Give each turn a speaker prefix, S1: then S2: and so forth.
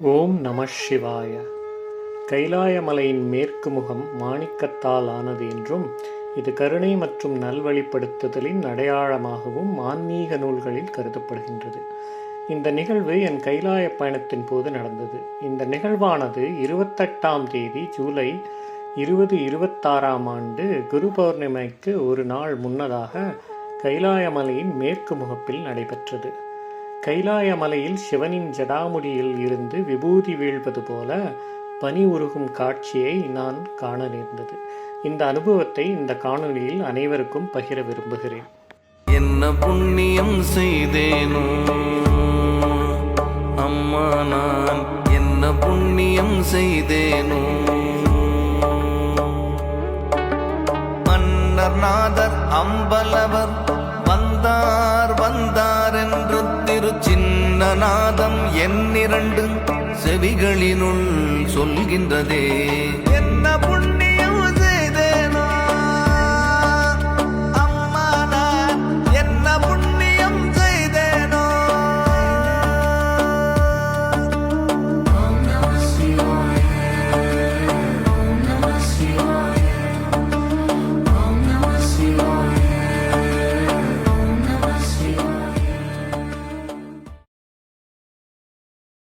S1: ஓம் நம சிவாய. கைலாயமலையின் மேற்கு முகம் மாணிக்கத்தால் ஆனது என்றும், இது கருணை மற்றும் நல்வழிப்படுத்துதலின் அடையாளமாகவும் ஆன்மீக நூல்களில் கருதப்படுகின்றது. இந்த நிகழ்வு என் கைலாய பயணத்தின் போது நடந்தது. இந்த நிகழ்வானது 28ஆம் தேதி ஜூலை 2026 குரு பௌர்ணமிக்கு ஒரு நாள் முன்னதாக கைலாயமலையின் மேற்கு முகப்பில் நடைபெற்றது. கைலாயமலையில் சிவனின் ஜடாமுடியில் இருந்து விபூதி வீழ்வது போல பனி உருகும் காட்சியை நான் காண நேர்ந்தது. இந்த அனுபவத்தை இந்த காணொளியில் அனைவருக்கும் பகிர விரும்புகிறேன்.
S2: என்ன புண்ணியம் செய்தேனோ அம்மா, நான் என்ன புண்ணியம் செய்தேனோ. மன்னர்நாதர் அம்பலவர் வந்தார் வந்தார் என்று திரு சின்னநாதம் என்னிரண்டு செவிகளினுள் சொல்கின்றதே. என்ன